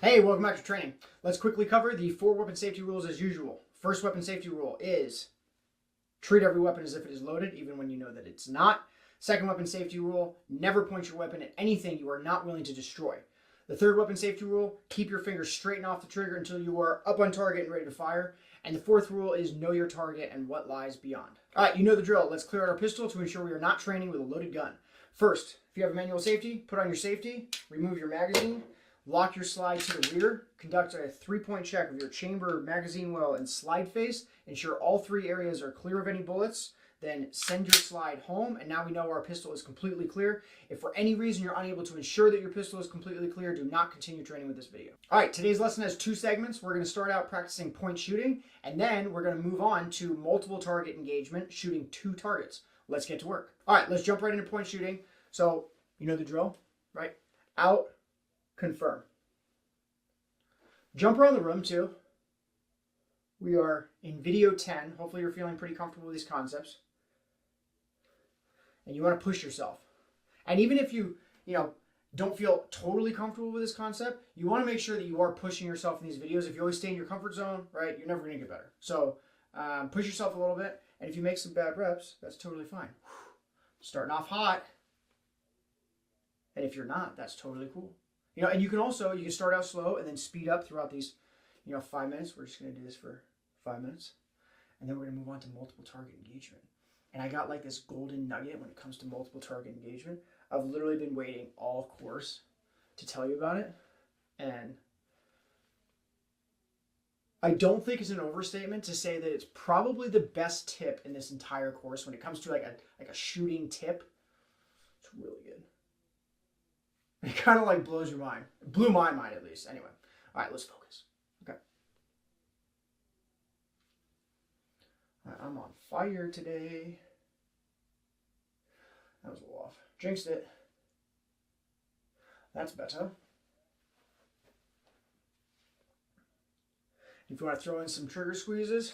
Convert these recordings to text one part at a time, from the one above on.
Hey, welcome back to training. Let's quickly cover the 4 weapon safety rules as usual. First weapon safety rule is treat every weapon as if it is loaded, even when you know that it's not. Second weapon safety rule, never point your weapon at anything you are not willing to destroy. The third weapon safety rule, keep your fingers straight and off the trigger until you are up on target and ready to fire. And the fourth rule is know your target and what lies beyond. All right, you know the drill. Let's clear out our pistol to ensure we are not training with a loaded gun. First, if you have a manual safety, put on your safety, remove your magazine, lock your slide to the rear, conduct a 3-point check of your chamber, magazine well, and slide face. Ensure all 3 areas are clear of any bullets. Then send your slide home, and now we know our pistol is completely clear. If for any reason you're unable to ensure that your pistol is completely clear, do not continue training with this video. All right, today's lesson has 2 segments. We're going to start out practicing point shooting, and then we're going to move on to multiple target engagement, shooting 2 targets. Let's get to work. All right, let's jump right into point shooting. So, you know the drill, right? Out, confirm. Jump around the room too. We are in video 10. Hopefully you're feeling pretty comfortable with these concepts. And you want to push yourself. And even if you don't feel totally comfortable with this concept, you want to make sure that you are pushing yourself in these videos. If you always stay in your comfort zone, right, you're never going to get better. So push yourself a little bit. And if you make some bad reps, that's totally fine. Starting off hot. And if you're not, that's totally cool. And you can start out slow and then speed up throughout these, 5 minutes. We're just going to do this for 5 minutes. And then we're going to move on to multiple target engagement. And I got like this golden nugget when it comes to multiple target engagement. I've literally been waiting all course to tell you about it. And I don't think it's an overstatement to say that it's probably the best tip in this entire course when it comes to like a shooting tip. It's really good. It kind of like blows your mind. It blew my mind at least. Anyway. All right, let's focus. Okay. All right, I'm on fire today. That was a little off. Jinxed it. That's better. If you want to throw in some trigger squeezes,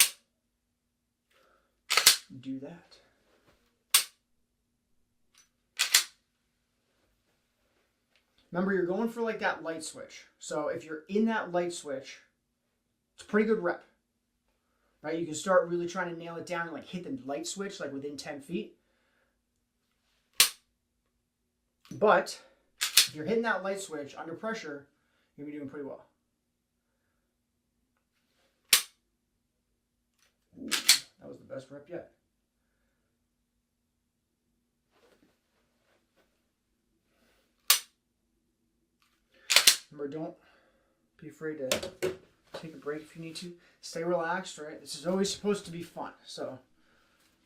do that. Remember, you're going for like that light switch. So if you're in that light switch, it's a pretty good rep. Right? You can start really trying to nail it down and like hit the light switch like within 10 feet. But if you're hitting that light switch under pressure, you're going to be doing pretty well. Ooh, that was the best rep yet. Remember, don't be afraid to take a break if you need to. Stay relaxed, right? This is always supposed to be fun. So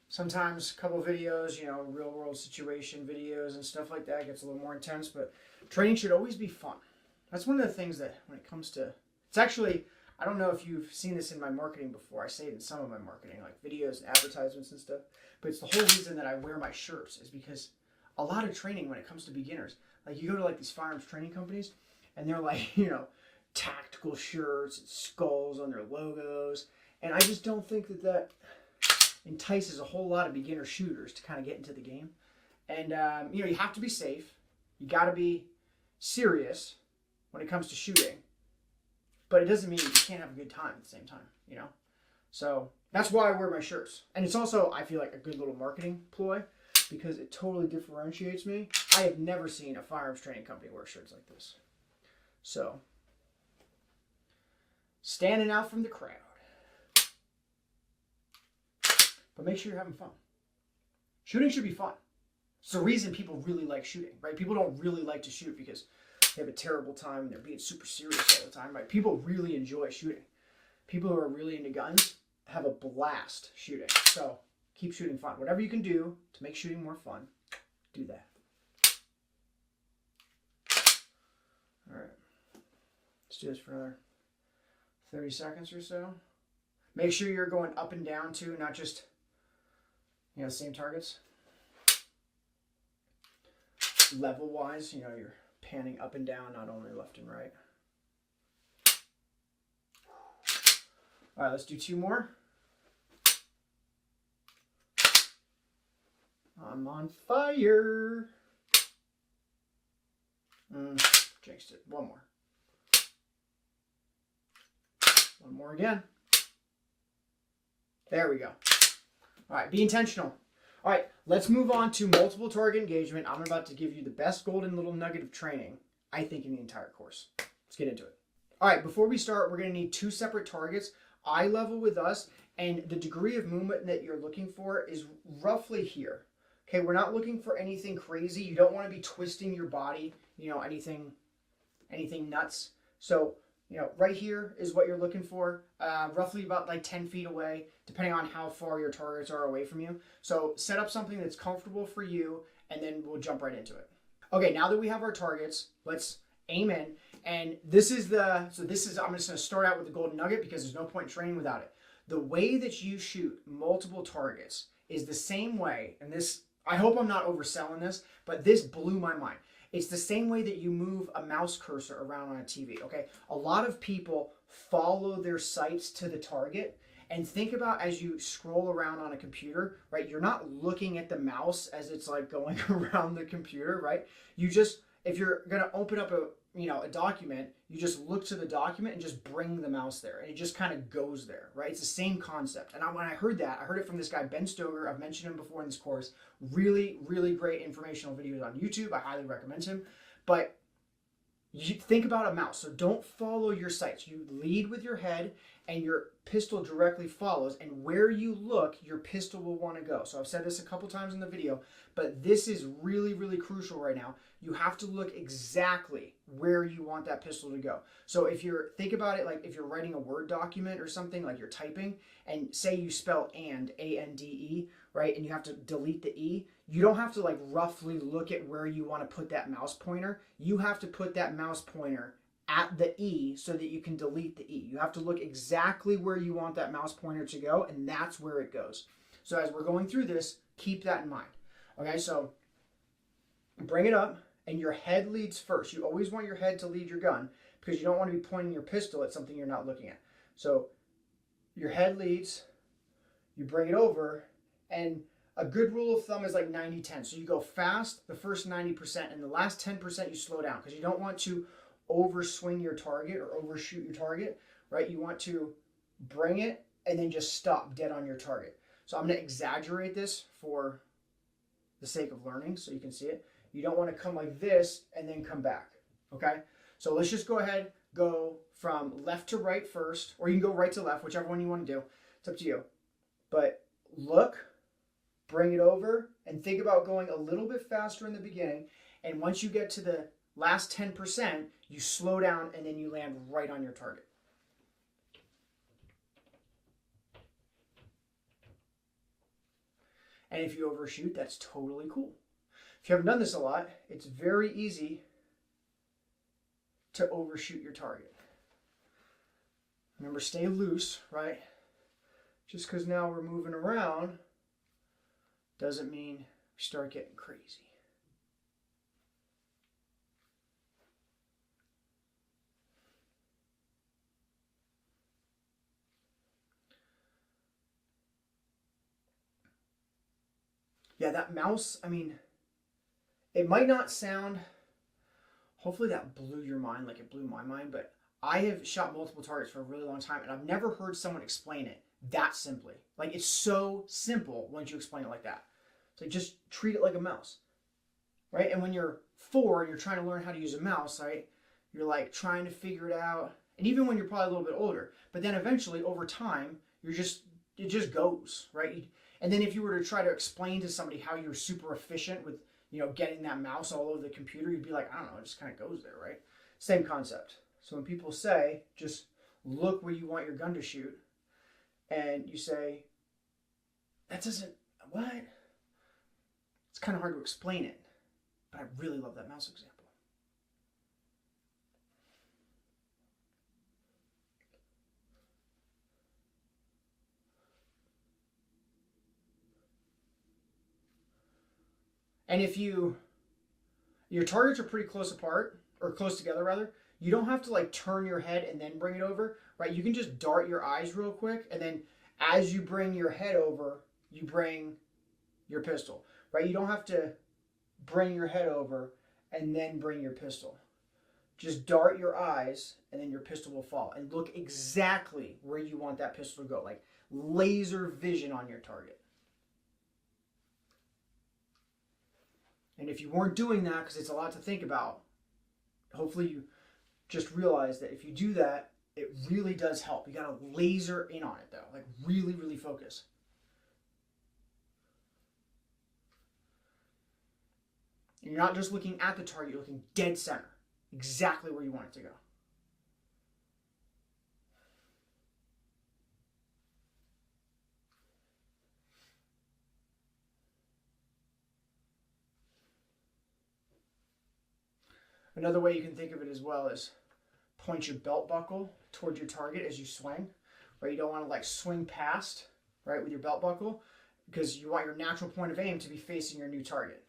sometimes a couple videos, real world situation videos and stuff like that gets a little more intense, but training should always be fun. That's one of the things that when it comes to, it's actually, I don't know if you've seen this in my marketing before. I say it in some of my marketing, like videos and advertisements and stuff, but it's the whole reason that I wear my shirts is because a lot of training when it comes to beginners, like you go to like these firearms training companies, and they're like, tactical shirts and skulls on their logos. And I just don't think that entices a whole lot of beginner shooters to kind of get into the game. And, you have to be safe. You got to be serious when it comes to shooting. But it doesn't mean you can't have a good time at the same time, So that's why I wear my shirts. And it's also, I feel like, a good little marketing ploy because it totally differentiates me. I have never seen a firearms training company wear shirts like this. So, standing out from the crowd. But make sure you're having fun. Shooting should be fun. It's the reason people really like shooting, right? People don't really like to shoot because they have a terrible time and they're being super serious all the time, right? People really enjoy shooting. People who are really into guns have a blast shooting. So, keep shooting fun. Whatever you can do to make shooting more fun, do that. All right. Let's do this for another 30 seconds or so. Make sure you're going up and down too, not just, the same targets. Level-wise, you're panning up and down, not only left and right. All right, let's do 2 more. I'm on fire. Jinxed it. 1 more. One more again. There we go. All right, be intentional. All right, let's move on to multiple target engagement. I'm about to give you the best golden little nugget of training, I think, in the entire course. Let's get into it. All right, before we start, we're going to need 2 separate targets, eye level with us, and the degree of movement that you're looking for is roughly here. Okay, we're not looking for anything crazy. You don't want to be twisting your body, anything nuts. So, right here is what you're looking for, roughly about like 10 feet away, depending on how far your targets are away from you. So set up something that's comfortable for you, and then we'll jump right into it. Okay, now that we have our targets, let's aim in. And I'm just going to start out with the golden nugget because there's no point in training without it. The way that you shoot multiple targets is the same way, and this, I hope I'm not overselling this, but this blew my mind. It's the same way that you move a mouse cursor around on a TV, okay? A lot of people follow their sights to the target, and think about as you scroll around on a computer, right? You're not looking at the mouse as it's like going around the computer, right? You just, if you're gonna open up a document, you just look to the document and just bring the mouse there, and it just kind of goes there, right? It's the same concept. And when I heard that, I heard it from this guy, Ben Stoger. I've mentioned him before in this course. Really, really great informational videos on YouTube. I highly recommend him. But you think about a mouse. So don't follow your sights. You lead with your head, and your pistol directly follows. And where you look, your pistol will want to go. So I've said this a couple times in the video, but this is really, really crucial right now. You have to look exactly where you want that pistol to go. So think about it like if you're writing a Word document or something, like you're typing, and say you spell and, A-N-D-E, right? And you have to delete the E. You don't have to like roughly look at where you want to put that mouse pointer. You have to put that mouse pointer at the E so that you can delete the E. You have to look exactly where you want that mouse pointer to go, and that's where it goes. So as we're going through this, keep that in mind. Okay, so bring it up, and your head leads first. You always want your head to lead your gun because you don't want to be pointing your pistol at something you're not looking at. So your head leads, you bring it over, and a good rule of thumb is like 90-10. So you go fast the first 90%, and the last 10% you slow down because you don't want to overswing your target or overshoot your target, right? You want to bring it and then just stop dead on your target. So I'm going to exaggerate this for the sake of learning so you can see it. You don't want to come like this and then come back, okay? So let's just go ahead, go from left to right first, or you can go right to left, whichever one you want to do. It's up to you. But look, bring it over, and think about going a little bit faster in the beginning. And once you get to the last 10%, you slow down and then you land right on your target. And if you overshoot, that's totally cool. If you haven't done this a lot, it's very easy to overshoot your target. Remember, stay loose, right? Just because now we're moving around doesn't mean we start getting crazy. Yeah, that mouse, I mean, it might not sound, hopefully that blew your mind like it blew my mind, but I have shot multiple targets for a really long time, and I've never heard someone explain it that simply. Like, it's so simple once you explain it like that. It's like, just treat it like a mouse, right? And when you're 4 and you're trying to learn how to use a mouse, right, you're like trying to figure it out. And even when you're probably a little bit older, but then eventually over time, it just goes, right? And then if you were to try to explain to somebody how you're super efficient with, getting that mouse all over the computer, you'd be like, I don't know, it just kind of goes there, right? Same concept. So when people say, just look where you want your gun to shoot, and you say, that doesn't, what? It's kind of hard to explain it, but I really love that mouse example. And if your targets are pretty close apart, or close together rather, you don't have to like turn your head and then bring it over, right? You can just dart your eyes real quick, and then as you bring your head over, you bring your pistol, right? You don't have to bring your head over and then bring your pistol. just dart your eyes and then your pistol will fall. And look exactly where you want that pistol to go. Like laser vision on your target. And if you weren't doing that, because it's a lot to think about, hopefully you just realize that if you do that, it really does help. You got to laser in on it though. Like really, really focus. And you're not just looking at the target, you're looking dead center. Exactly where you want it to go. Another way you can think of it as well is point your belt buckle toward your target as you swing. Right? You don't want to like swing past, right, with your belt buckle, because you want your natural point of aim to be facing your new target.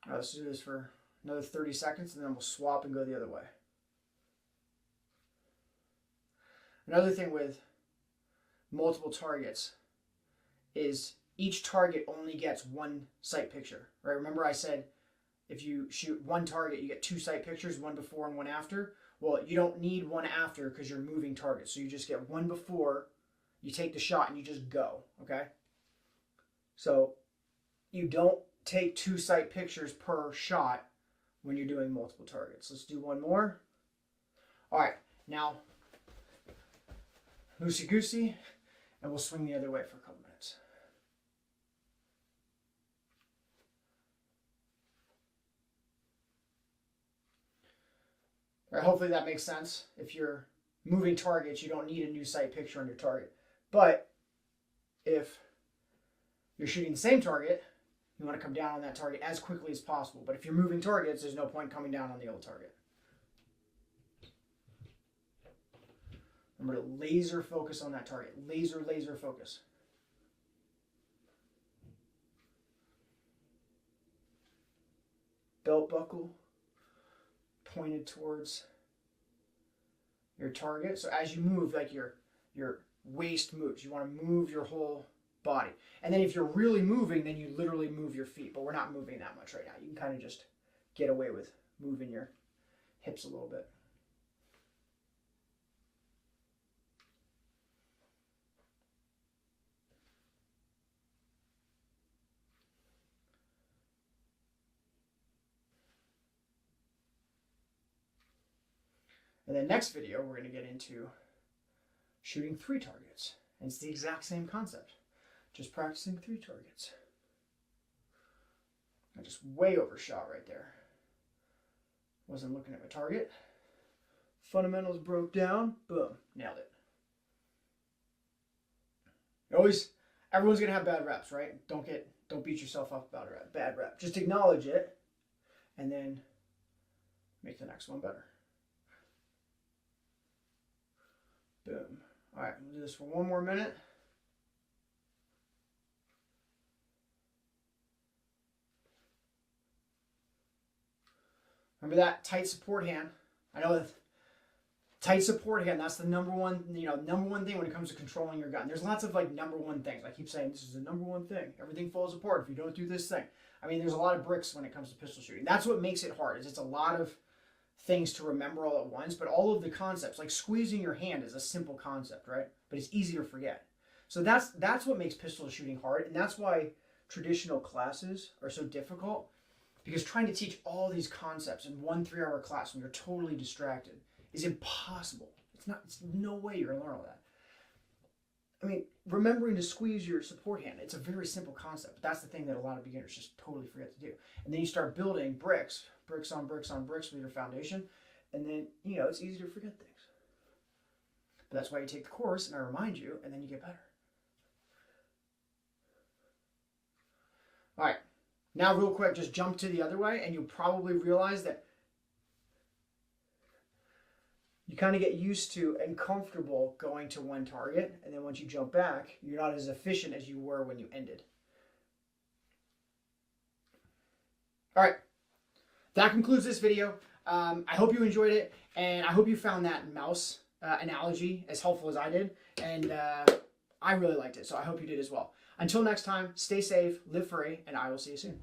All right, let's do this for another 30 seconds and then we'll swap and go the other way. Another thing with multiple targets is each target only gets one sight picture, right? Remember I said if you shoot one target, you get two sight pictures, one before and one after. Well, you don't need one after because you're moving targets. So you just get one before, you take the shot and you just go, okay? So you don't take two sight pictures per shot when you're doing multiple targets. Let's do one more. All right, now loosey-goosey, and we'll swing the other way for a couple minutes. All right, hopefully that makes sense. If you're moving targets, you don't need a new sight picture on your target. But if you're shooting the same target, you want to come down on that target as quickly as possible. But if you're moving targets, there's no point coming down on the old target. Remember to laser focus on that target. Laser, laser focus. Belt buckle pointed towards your target. So as you move, like your waist moves. You want to move your whole body. And then if you're really moving, then you literally move your feet. But we're not moving that much right now. You can kind of just get away with moving your hips a little bit. And then next video, we're going to get into shooting 3 targets. And it's the exact same concept. Just practicing 3 targets. I just way overshot right there. Wasn't looking at my target. Fundamentals broke down. Boom. Nailed it. Everyone's going to have bad reps, right? Don't beat yourself up about a bad rep. Just acknowledge it and then make the next one better. Boom. All right, we'll do this for one more minute. Remember that tight support hand. I know that tight support hand, that's the number one thing when it comes to controlling your gun. There's lots of like number one things. I keep saying this is the number one thing. Everything falls apart if you don't do this thing. I mean, there's a lot of bricks when it comes to pistol shooting. That's what makes it hard, is it's a lot of things to remember all at once, but all of the concepts, like squeezing your hand is a simple concept, right? But it's easy to forget. So that's what makes pistol shooting hard, and that's why traditional classes are so difficult, because trying to teach all these concepts in one 3-hour class when you're totally distracted is impossible. It's no way you're gonna learn all that. I mean, remembering to squeeze your support hand, it's a very simple concept, but that's the thing that a lot of beginners just totally forget to do. And then you start building bricks on bricks on bricks with your foundation, and then, it's easy to forget things. But that's why you take the course, and I remind you, and then you get better. All right, now real quick, just jump to the other way, and you'll probably realize that you kind of get used to and comfortable going to one target, and then once you jump back, you're not as efficient as you were when you ended. All right, that concludes this video. I hope you enjoyed it, and I hope you found that mouse analogy as helpful as I did, and I really liked it, so I hope you did as well. Until next time, stay safe, live free, and I will see you soon.